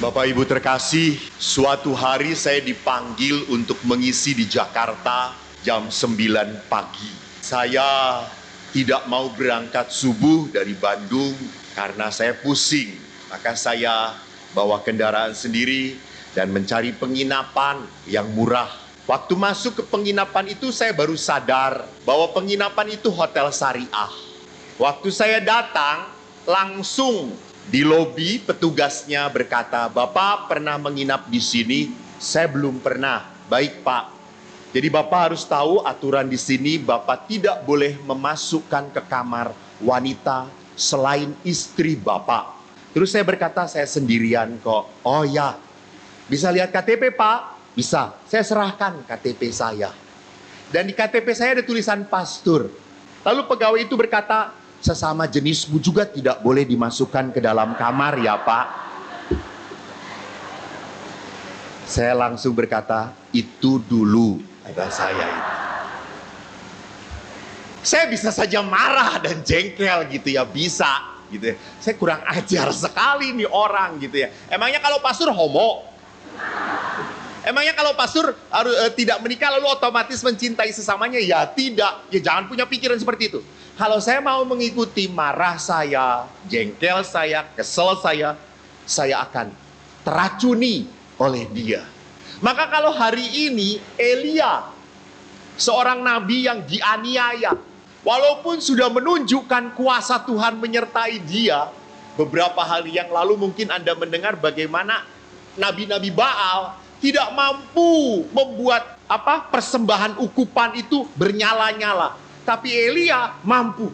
Bapak Ibu terkasih, suatu hari saya dipanggil untuk mengisi di Jakarta jam 9 pagi. Saya tidak mau berangkat subuh dari Bandung karena saya pusing. Maka saya bawa kendaraan sendiri dan mencari penginapan yang murah. Waktu masuk ke penginapan itu saya baru sadar bahwa penginapan itu hotel syariah. Waktu saya datang, langsung di lobi petugasnya berkata, "Bapak pernah menginap di sini?" "Saya belum pernah." "Baik Pak. Jadi Bapak harus tahu aturan di sini, Bapak tidak boleh memasukkan ke kamar wanita selain istri Bapak." Terus saya berkata, "Saya sendirian kok." "Oh ya, bisa lihat KTP Pak?" "Bisa." Saya serahkan KTP saya. Dan di KTP saya ada tulisan pastur. Lalu pegawai itu berkata, "Sesama jenismu juga tidak boleh dimasukkan ke dalam kamar ya Pak." Saya langsung berkata, "Itu dulu," kata saya itu. Saya bisa saja marah dan jengkel gitu ya, bisa gitu ya. Saya kurang ajar sekali nih orang gitu ya. Emangnya kalau pastor homo? Emangnya kalau pastor harus tidak menikah lalu otomatis mencintai sesamanya? Ya tidak. Ya jangan punya pikiran seperti itu. Kalau saya mau mengikuti marah saya, jengkel saya, kesel saya akan teracuni oleh dia. Maka kalau hari ini Elia, seorang nabi yang dianiaya, walaupun sudah menunjukkan kuasa Tuhan menyertai dia, beberapa hari yang lalu mungkin Anda mendengar bagaimana nabi-nabi Baal tidak mampu membuat persembahan ukupan itu bernyala-nyala. Tapi Elia mampu.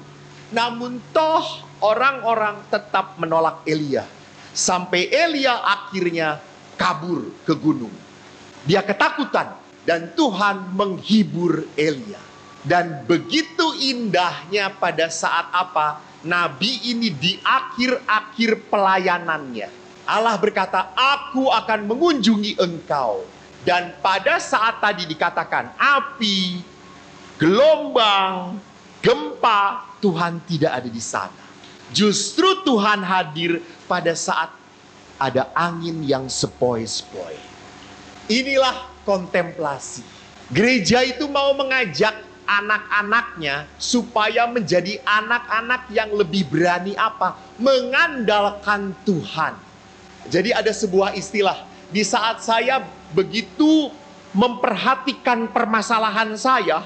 Namun toh orang-orang tetap menolak Elia. Sampai Elia akhirnya kabur ke gunung. Dia ketakutan dan Tuhan menghibur Elia. Dan begitu indahnya pada saat nabi ini di akhir-akhir pelayanannya. Allah berkata, "Aku akan mengunjungi engkau." Dan pada saat tadi dikatakan api, gelombang, gempa, Tuhan tidak ada di sana. Justru Tuhan hadir pada saat ada angin yang sepoi-sepoi. Inilah kontemplasi. Gereja itu mau mengajak anak-anaknya supaya menjadi anak-anak yang lebih berani mengandalkan Tuhan. Jadi ada sebuah istilah, di saat saya begitu memperhatikan permasalahan saya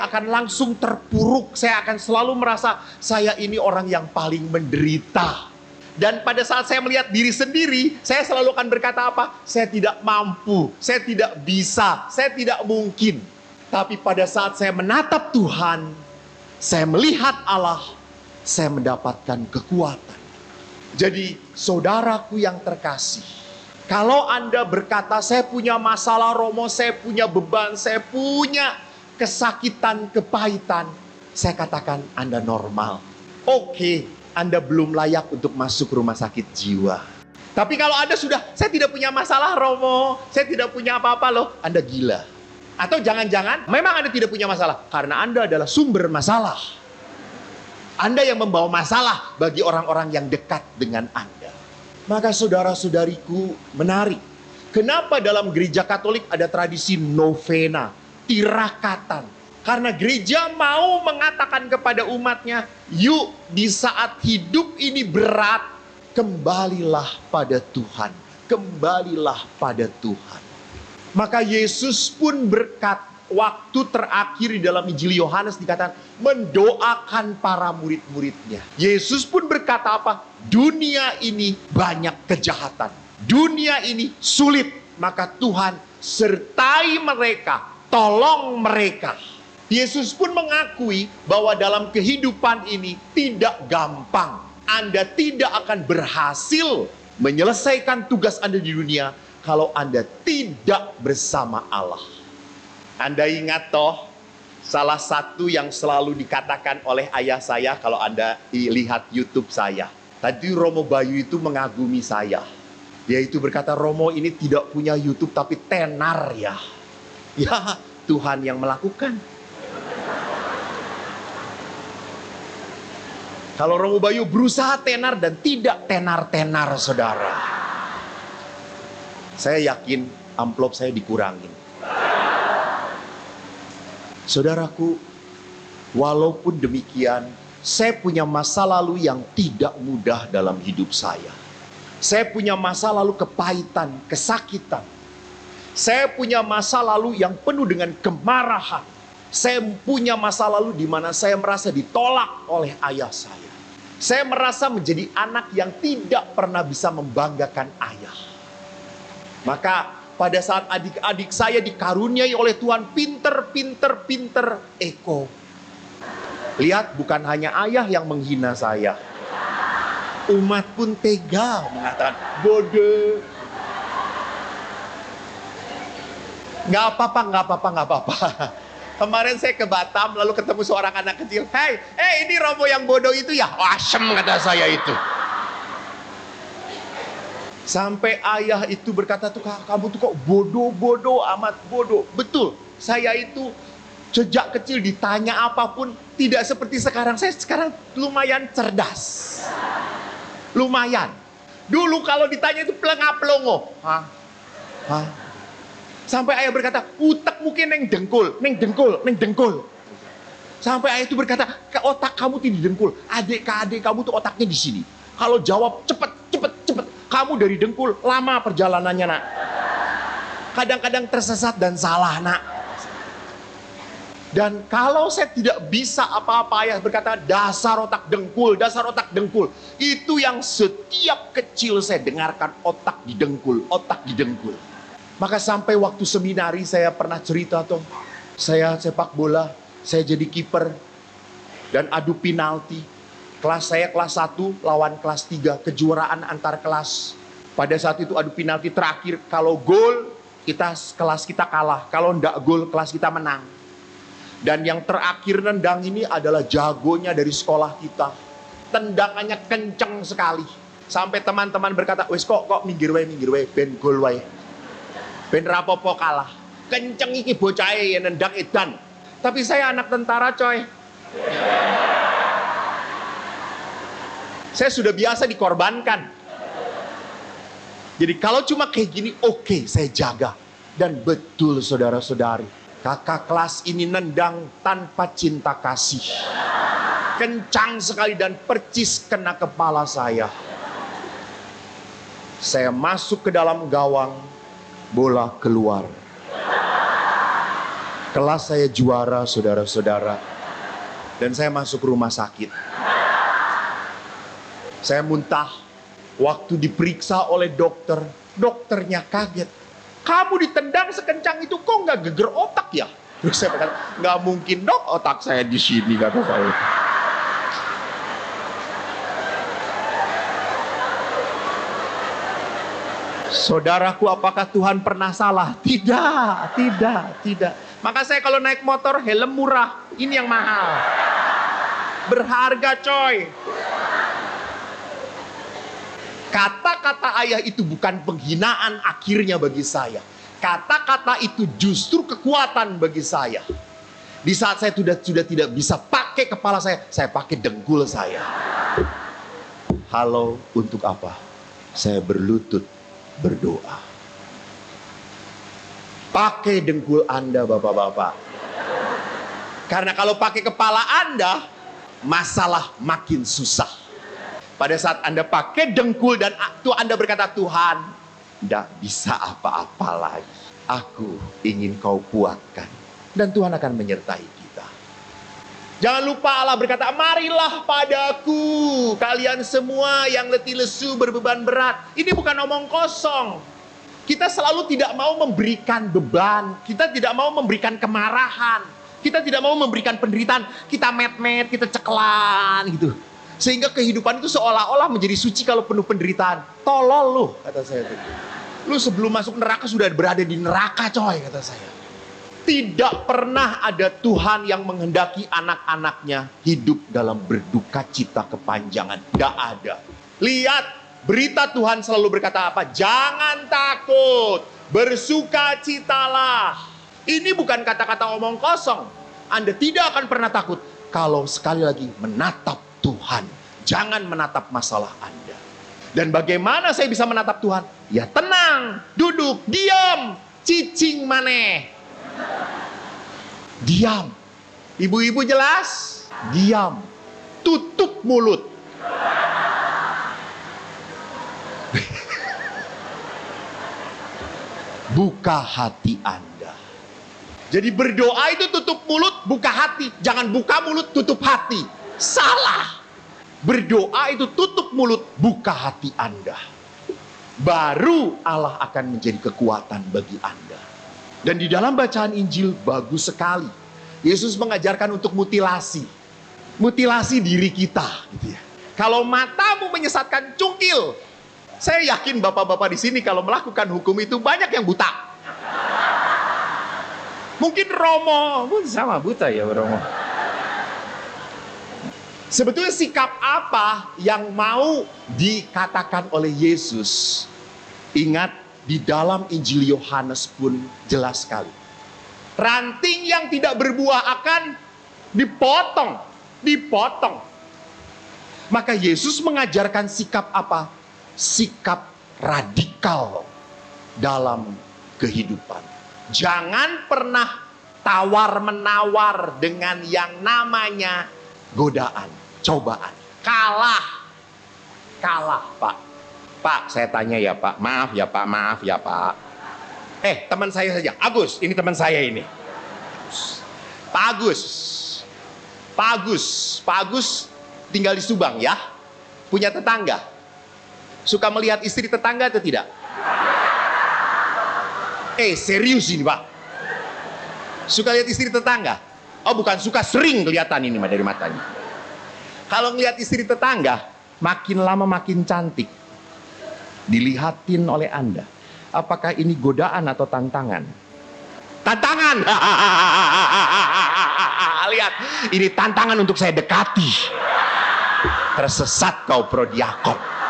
akan langsung terpuruk. Saya akan selalu merasa saya ini orang yang paling menderita. Dan pada saat saya melihat diri sendiri, saya selalu akan berkata saya tidak mampu, saya tidak bisa, saya tidak mungkin. Tapi pada saat saya menatap Tuhan, saya melihat Allah, saya mendapatkan kekuatan. Jadi saudaraku yang terkasih, kalau Anda berkata saya punya masalah Romo, saya punya beban, saya punya kesakitan, kepahitan, saya katakan Anda normal. Oke, Anda belum layak untuk masuk rumah sakit jiwa. Tapi kalau Anda sudah, saya tidak punya masalah Romo, saya tidak punya apa-apa loh, Anda gila. Atau jangan-jangan memang Anda tidak punya masalah karena Anda adalah sumber masalah. Anda yang membawa masalah bagi orang-orang yang dekat dengan Anda. Maka saudara-saudariku, menarik. Kenapa dalam gereja Katolik ada tradisi novena, tirakatan? Karena gereja mau mengatakan kepada umatnya, yuk di saat hidup ini berat, kembalilah pada Tuhan. Kembalilah pada Tuhan. Maka Yesus pun berkata, waktu terakhir di dalam Injil Yohanes dikatakan mendoakan para murid-muridnya. Yesus pun berkata dunia ini banyak kejahatan. Dunia ini sulit. Maka Tuhan sertai mereka. Tolong mereka. Yesus pun mengakui bahwa dalam kehidupan ini tidak gampang. Anda tidak akan berhasil menyelesaikan tugas Anda di dunia kalau Anda tidak bersama Allah. Anda ingat toh, salah satu yang selalu dikatakan oleh ayah saya kalau Anda lihat YouTube saya. Tadi Romo Bayu itu mengagumi saya. Dia itu berkata, "Romo ini tidak punya YouTube tapi tenar ya." Ya, Tuhan yang melakukan. Kalau Romo Bayu berusaha tenar dan tidak tenar-tenar, saudara. Saya yakin amplop saya dikurangin. Saudaraku, walaupun demikian, saya punya masa lalu yang tidak mudah dalam hidup saya. Saya punya masa lalu kepahitan, kesakitan. Saya punya masa lalu yang penuh dengan kemarahan. Saya punya masa lalu di mana saya merasa ditolak oleh ayah saya. Saya merasa menjadi anak yang tidak pernah bisa membanggakan ayah. Maka pada saat adik-adik saya dikaruniai oleh Tuhan pinter Eko. Lihat, bukan hanya ayah yang menghina saya. Umat pun tega mengatakan, bodoh. Nggak apa-apa. Kemarin saya ke Batam, lalu ketemu seorang anak kecil. Hey, ini Romo yang bodoh itu ya? Asem, kata saya itu. Sampai ayah itu berkata, tuh kamu tuh kok bodoh amat bodoh. Betul, saya itu sejak kecil ditanya apapun tidak seperti sekarang. Saya sekarang lumayan cerdas. Lumayan. Dulu kalau ditanya itu pelengah-pelongo. Hah? Sampai ayah berkata, utak mungkin neng dengkul. Sampai ayah itu berkata, ke otak kamu tidak di dengkul. Adik kamu tuh otaknya di sini. Kalau jawab cepet. Kamu dari dengkul, lama perjalanannya nak. Kadang-kadang tersesat dan salah nak. Dan kalau saya tidak bisa apa-apa, ayah berkata, dasar otak dengkul. Itu yang setiap kecil saya dengarkan, otak di dengkul. Maka sampai waktu seminari saya pernah cerita tuh, saya sepak bola, saya jadi kiper dan adu penalti. Kelas saya kelas 1 lawan kelas 3, kejuaraan antar kelas. Pada saat itu adu penalti terakhir, kalau gol kelas kita kalah, kalau enggak gol kelas kita menang. Dan yang terakhir nendang ini adalah jagonya dari sekolah kita. Tendangannya kenceng sekali. Sampai teman-teman berkata, wes kok minggir wae, ben gol wae. Ben rapopo kalah. Kenceng iki bocah yang nendang edan. Tapi saya anak tentara coy. Saya sudah biasa dikorbankan. Jadi kalau cuma kayak gini, oke, saya jaga. Dan betul saudara-saudari, kakak kelas ini nendang tanpa cinta kasih. Kencang sekali dan percis kena kepala saya. Saya masuk ke dalam gawang, bola keluar. Kelas saya juara saudara-saudara. Dan saya masuk rumah sakit. Saya muntah. Waktu diperiksa oleh dokter, dokternya kaget. Kamu ditendang sekencang itu kok nggak geger otak ya? Terus saya berkata, nggak mungkin dok, otak saya di sini, kata saya. Saudaraku, apakah Tuhan pernah salah? Tidak. Maka saya kalau naik motor, helm murah, ini yang mahal. Berharga coy. Kata-kata ayah itu bukan penghinaan akhirnya bagi saya. Kata-kata itu justru kekuatan bagi saya. Di saat saya sudah tidak bisa pakai kepala saya pakai dengkul saya. Halo, untuk apa? Saya berlutut berdoa. Pakai dengkul Anda bapak-bapak. Karena kalau pakai kepala Anda, masalah makin susah. Pada saat Anda pakai dengkul dan Anda berkata, Tuhan, tidak bisa apa-apa lagi. Aku ingin kau kuatkan. Dan Tuhan akan menyertai kita. Jangan lupa Allah berkata, marilah padaku kalian semua yang letih lesu berbeban berat. Ini bukan omong kosong. Kita selalu tidak mau memberikan beban. Kita tidak mau memberikan kemarahan. Kita tidak mau memberikan penderitaan. Kita met-met, kita ceklan gitu. Sehingga kehidupan itu seolah-olah menjadi suci kalau penuh penderitaan. Tolol lu, kata saya. Lu sebelum masuk neraka sudah berada di neraka coy, kata saya. Tidak pernah ada Tuhan yang menghendaki anak-anaknya hidup dalam berduka cita kepanjangan. Tidak ada. Lihat, berita Tuhan selalu berkata apa? Jangan takut, bersukacitalah. Ini bukan kata-kata omong kosong. Anda tidak akan pernah takut kalau sekali lagi menatap Tuhan. Jangan menatap masalah Anda. Dan bagaimana saya bisa menatap Tuhan? Ya tenang, duduk, diam, cicing maneh. Diam. Ibu-ibu jelas? Diam. Tutup mulut. Buka hati Anda. Jadi berdoa itu tutup mulut, buka hati. Jangan buka mulut, tutup hati. Salah. Berdoa itu tutup mulut, buka hati Anda. Baru Allah akan menjadi kekuatan bagi Anda. Dan di dalam bacaan Injil bagus sekali. Yesus mengajarkan untuk mutilasi. Mutilasi diri kita. Gitu ya. Kalau matamu menyesatkan, cungkil. Saya yakin bapak-bapak di sini kalau melakukan hukum itu banyak yang buta. Mungkin Romo pun sama buta ya Romo. Sebetulnya sikap apa yang mau dikatakan oleh Yesus? Ingat, di dalam Injil Yohanes pun jelas sekali. Ranting yang tidak berbuah akan dipotong. Dipotong. Maka Yesus mengajarkan sikap apa? Sikap radikal dalam kehidupan. Jangan pernah tawar-menawar dengan yang namanya godaan, cobaan. Kalah. Kalah, Pak. Pak, saya tanya ya, Pak. Maaf ya, Pak. Maaf ya, Pak. Teman saya saja. Agus, ini teman saya ini. Pak Agus. Pak Agus. Pak Agus tinggal di Subang ya. Punya tetangga. Suka melihat istri tetangga atau tidak? Serius ini, Pak. Suka lihat istri tetangga? Oh, bukan suka, sering kelihatan ini dari matanya. Kalau ngelihat istri tetangga, makin lama makin cantik. Dilihatin oleh Anda. Apakah ini godaan atau tantangan? Tantangan! Lihat, ini tantangan untuk saya dekati. Tersesat kau prodiakon.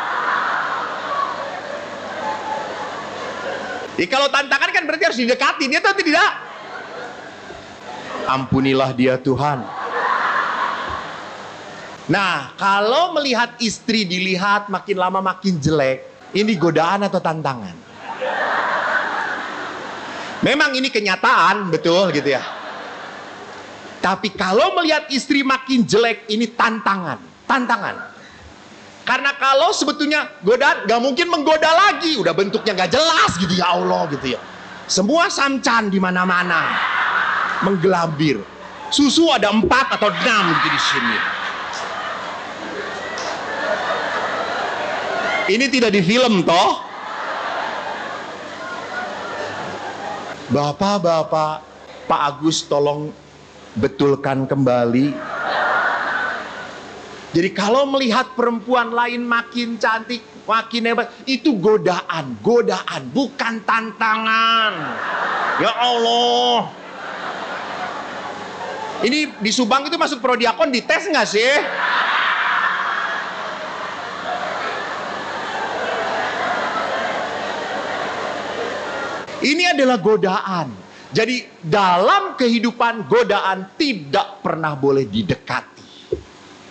Kalau tantangan kan berarti harus didekati. Dia tahu tidak? Ampunilah dia Tuhan. Nah, kalau melihat istri dilihat makin lama makin jelek, ini godaan atau tantangan? Memang ini kenyataan, betul gitu ya. Tapi kalau melihat istri makin jelek, ini tantangan. Tantangan. Karena kalau sebetulnya godaan, gak mungkin menggoda lagi. Udah bentuknya gak jelas gitu ya Allah gitu ya. Semua samcan di mana-mana. Menggelambir. Susu ada 4 atau 6 gitu di sini. Ini tidak di film toh. Bapak-bapak, Pak Agus tolong betulkan kembali. Jadi kalau melihat perempuan lain makin cantik, makin hebat, itu godaan, godaan, bukan tantangan. Ya Allah. Ini di Subang itu masuk prodiakon dites nggak sih? Ini adalah godaan. Jadi dalam kehidupan godaan tidak pernah boleh didekati.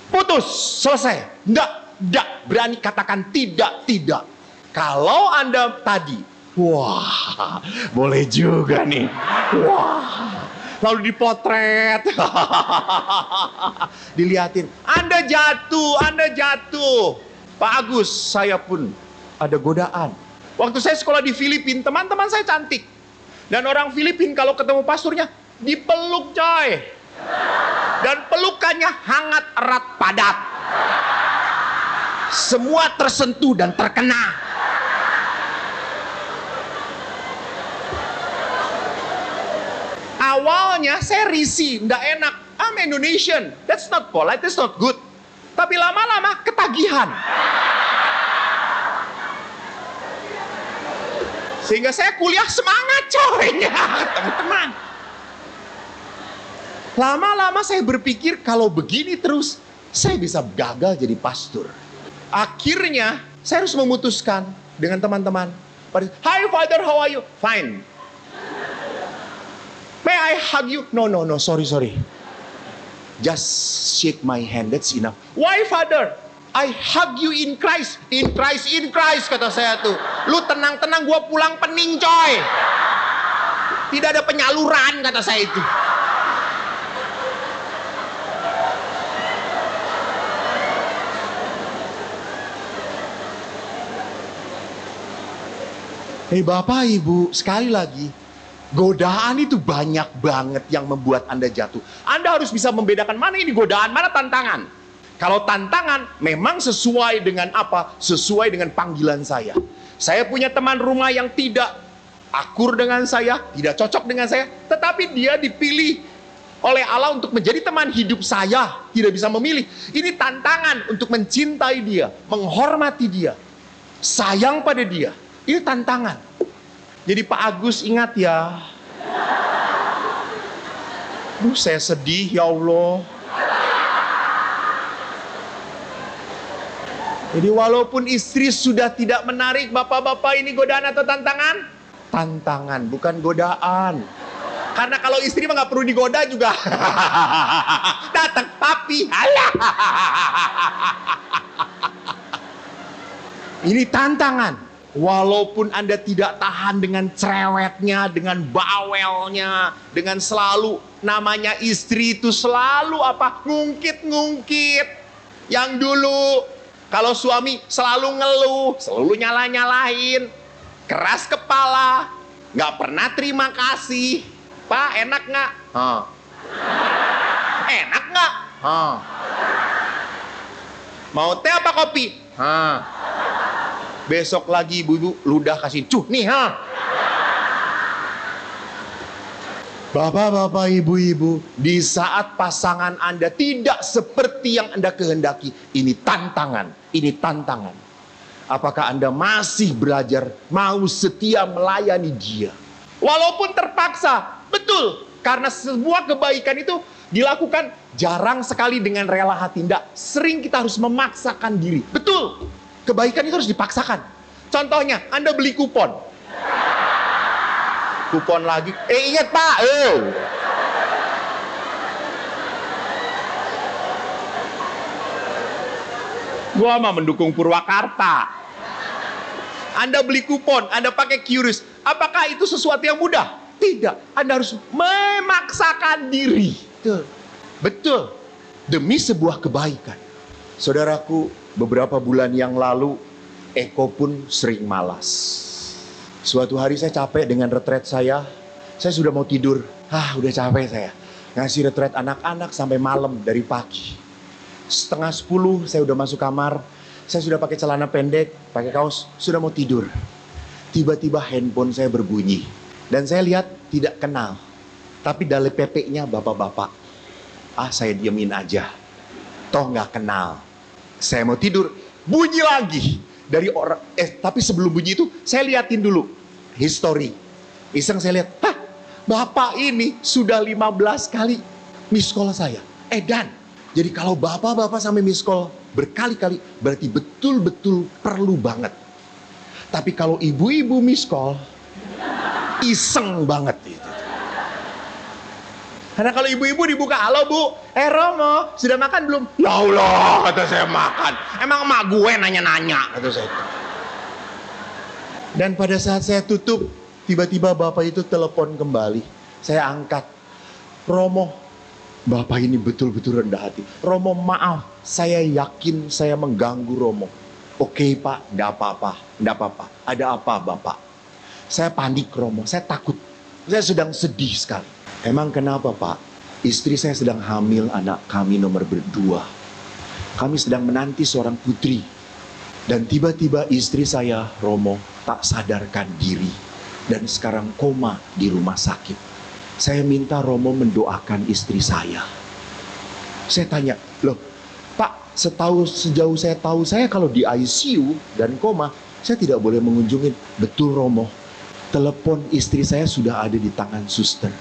Putus, selesai. Tidak berani katakan tidak. Kalau Anda tadi, wah, boleh juga nih. Wah, lalu dipotret. Dilihatin, Anda jatuh. Pak Agus, saya pun ada godaan. Waktu saya sekolah di Filipina, teman-teman saya cantik. Dan orang Filipina kalau ketemu pasturnya, dipeluk coy. Dan pelukannya hangat, erat, padat. Semua tersentuh dan terkena. Awalnya saya risih, nggak enak. I'm Indonesian, that's not polite, that's not good. Tapi lama-lama ketagihan. Sehingga saya kuliah semangat coy, teman-teman. Lama-lama saya berpikir kalau begini terus, saya bisa gagal jadi pastor. Akhirnya saya harus memutuskan dengan teman-teman. Hi father, how are you? Fine. May I hug you? No, sorry. Just shake my hand, that's enough. Why father? I hug you in Christ. In Christ, in Christ, kata saya tuh. Lu tenang-tenang, gua pulang pening coy. Tidak ada penyaluran, kata saya itu. Bapak Ibu, sekali lagi, godaan itu banyak banget yang membuat Anda jatuh. Anda harus bisa membedakan mana ini godaan, mana tantangan. Kalau tantangan memang sesuai dengan apa? Sesuai dengan panggilan saya. Saya punya teman rumah yang tidak akur dengan saya, tidak cocok dengan saya, tetapi dia dipilih oleh Allah untuk menjadi teman hidup saya. Tidak bisa memilih. Ini tantangan untuk mencintai dia, menghormati dia, sayang pada dia. Ini tantangan. Jadi Pak Agus ingat ya. Saya sedih ya Allah. Jadi walaupun istri sudah tidak menarik, bapak-bapak, ini godaan atau tantangan? Tantangan, bukan godaan. Karena kalau istri mah nggak perlu digoda juga. Datang papi, alah. Ini tantangan. Walaupun Anda tidak tahan dengan cerewetnya, dengan bawelnya, dengan selalu namanya istri itu selalu apa? Ngungkit-ngungkit. Yang dulu kalau suami selalu ngeluh, selalu nyala-nyalahin, keras kepala, nggak pernah terima kasih. Pak, enak nggak? Enak nggak? Mau teh apa kopi? Besok lagi ibu-ibu ludah kasih cuh nih Bapak-bapak, ibu-ibu, di saat pasangan Anda tidak seperti yang Anda kehendaki, ini tantangan, ini tantangan. Apakah Anda masih belajar mau setia melayani dia? Walaupun terpaksa, betul, karena sebuah kebaikan itu dilakukan jarang sekali dengan rela hati. Tidak, sering kita harus memaksakan diri. Betul. Kebaikan itu harus dipaksakan. Contohnya, Anda beli kupon. Kupon lagi. Ingat Pak. Gua mah mendukung Purwakarta. Anda beli kupon, Anda pakai QRIS. Apakah itu sesuatu yang mudah? Tidak. Anda harus memaksakan diri. Betul. Betul. Demi sebuah kebaikan. Saudaraku, beberapa bulan yang lalu, Eko pun sering malas. Suatu hari saya capek dengan retret saya sudah mau tidur. Udah capek saya. Ngasih retret anak-anak sampai malam dari pagi. 9:30 saya udah masuk kamar. Saya sudah pakai celana pendek, pakai kaos, sudah mau tidur. Tiba-tiba handphone saya berbunyi. Dan saya lihat tidak kenal. Tapi dari PP-nya bapak-bapak. Saya diemin aja. Toh nggak kenal. Saya mau tidur, bunyi lagi dari orang. Tapi sebelum bunyi itu, saya liatin dulu history. Iseng saya lihat, bapak ini sudah 15 kali miss call saya. Dan jadi kalau bapak-bapak sampai miss call berkali-kali, berarti betul-betul perlu banget. Tapi kalau ibu-ibu miss call, iseng banget itu. Karena kalau ibu-ibu dibuka, halo Bu, Romo, sudah makan belum? Ya Allah, kata saya makan. Emang emak gue nanya-nanya, kata saya. Dan pada saat saya tutup, tiba-tiba bapak itu telepon kembali. Saya angkat. Romo, bapak ini betul-betul rendah hati. Romo, maaf, saya yakin saya mengganggu Romo. Oke Pak, enggak apa-apa, enggak apa-apa. Ada apa Bapak? Saya panik Romo, saya takut. Saya sedang sedih sekali. Emang kenapa Pak? Istri saya sedang hamil anak kami nomor berdua. Kami sedang menanti seorang putri. Dan tiba-tiba istri saya, Romo, tak sadarkan diri. Dan sekarang koma di rumah sakit. Saya minta Romo mendoakan istri saya. Saya tanya, loh Pak, sejauh saya tahu, saya kalau di ICU dan koma, saya tidak boleh mengunjungi. Betul Romo, telepon istri saya sudah ada di tangan suster.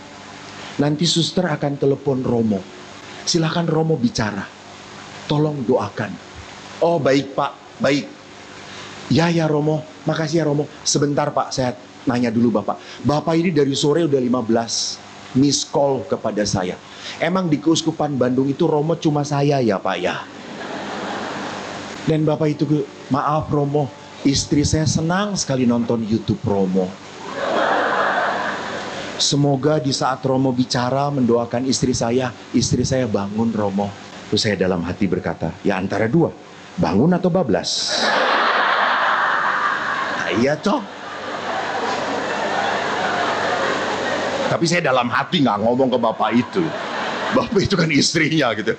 Nanti suster akan telepon Romo. Silakan Romo bicara. Tolong doakan. Oh baik Pak, baik. Ya Romo, makasih ya Romo. Sebentar Pak, saya nanya dulu Bapak. Bapak ini dari sore udah 15 miss call kepada saya. Emang di Keuskupan Bandung itu Romo cuma saya ya Pak ya? Dan Bapak itu, maaf Romo, istri saya senang sekali nonton YouTube Romo. Semoga di saat Romo bicara mendoakan istri saya bangun Romo. Terus saya dalam hati berkata, ya antara dua, bangun atau bablas. Nah, iya toh. Tapi saya dalam hati nggak ngomong ke Bapak itu. Bapak itu kan istrinya gitu.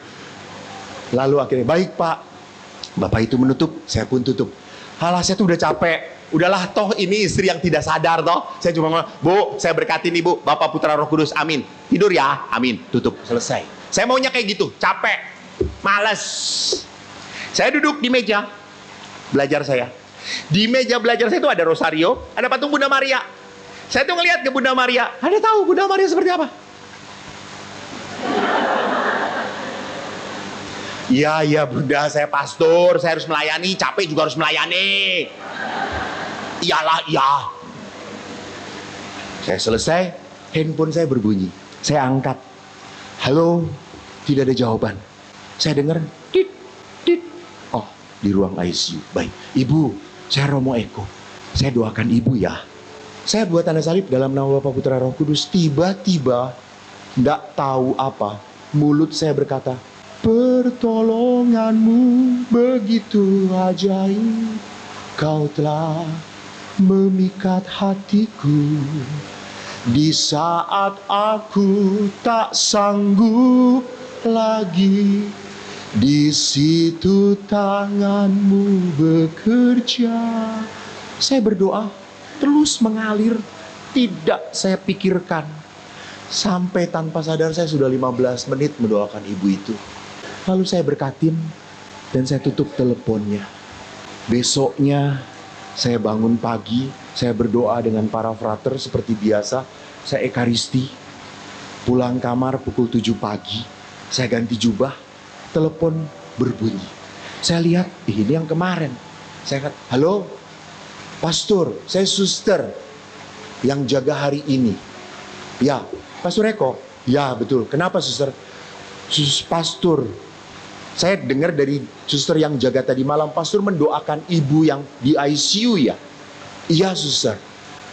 Lalu akhirnya, baik Pak. Bapak itu menutup, saya pun tutup. Halah, saya tuh udah capek. Udahlah, toh ini istri yang tidak sadar toh. Saya cuma ngomong, Bu, saya berkatin Ibu, Bapak Putra Roh Kudus, amin. Tidur ya, amin. Tutup, selesai. Saya maunya kayak gitu, capek, males. Saya duduk di meja belajar saya. Di meja belajar saya itu ada rosario, ada patung Bunda Maria. Saya tuh ngelihat ke Bunda Maria. Anda tahu Bunda Maria seperti apa? Iya Bunda, saya pastor, saya harus melayani, capek juga harus melayani. Iyalah, iya. Saya selesai, handphone saya berbunyi. Saya angkat. Halo, tidak ada jawaban. Saya dengar, tit, tit. Oh, di ruang ICU. Baik, Ibu, saya Romo Eko. Saya doakan Ibu ya. Saya buat tanda salib dalam nama Bapa Putra Roh Kudus. Tiba-tiba, tidak tahu apa, mulut saya berkata, pertolonganmu begitu ajaib, kau telah memikat hatiku di saat aku tak sanggup lagi. Di situ tanganmu bekerja. Saya berdoa terus mengalir, tidak saya pikirkan. Sampai tanpa sadar saya sudah 15 menit mendoakan ibu itu. Lalu saya berkatin dan saya tutup teleponnya. Besoknya saya bangun pagi, saya berdoa dengan para frater seperti biasa. Saya ekaristi, pulang kamar pukul 7 pagi. Saya ganti jubah, telepon berbunyi. Saya lihat, ini yang kemarin. Saya kata, halo pastor, saya suster yang jaga hari ini. Ya, Pastor Eko. Ya betul, kenapa suster? Pastor, saya dengar dari suster yang jaga tadi malam, pastor mendoakan ibu yang di ICU ya? Iya suster.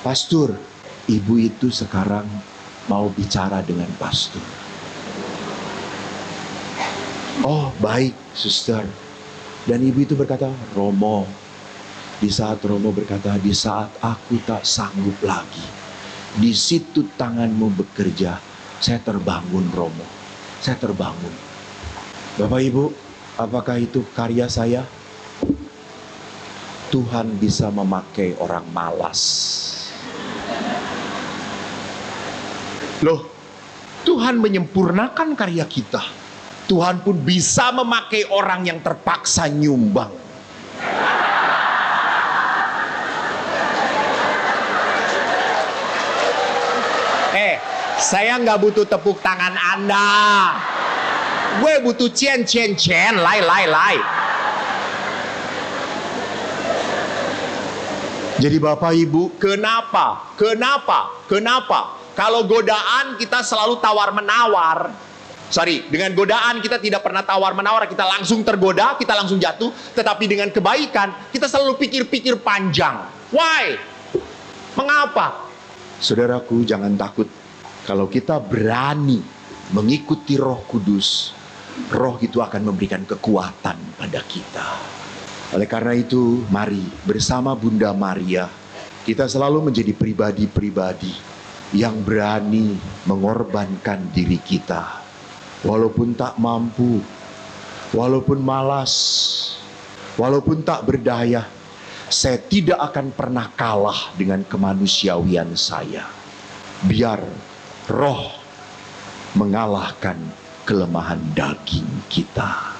Pastor, ibu itu sekarang mau bicara dengan pastor. Oh baik suster. Dan ibu itu berkata, Romo, di saat Romo berkata, di saat aku tak sanggup lagi, di situ tanganmu bekerja, saya terbangun Romo. Saya terbangun. Bapak Ibu, apakah itu karya saya? Tuhan bisa memakai orang malas. Loh, Tuhan menyempurnakan karya kita. Tuhan pun bisa memakai orang yang terpaksa nyumbang. Saya nggak butuh tepuk tangan Anda. Gue butuh cien, lai. Jadi Bapak Ibu, kenapa? Kalau godaan kita selalu tawar-menawar. Dengan godaan kita tidak pernah tawar-menawar. Kita langsung tergoda, kita langsung jatuh. Tetapi dengan kebaikan, kita selalu pikir-pikir panjang. Why? Mengapa? Saudaraku, jangan takut. Kalau kita berani mengikuti Roh Kudus, Roh itu akan memberikan kekuatan pada kita. Oleh karena itu, mari bersama Bunda Maria, kita selalu menjadi pribadi-pribadi yang berani mengorbankan diri kita. Walaupun tak mampu, walaupun malas, walaupun tak berdaya, saya tidak akan pernah kalah dengan kemanusiawian saya. Biar Roh mengalahkan kelemahan daging kita.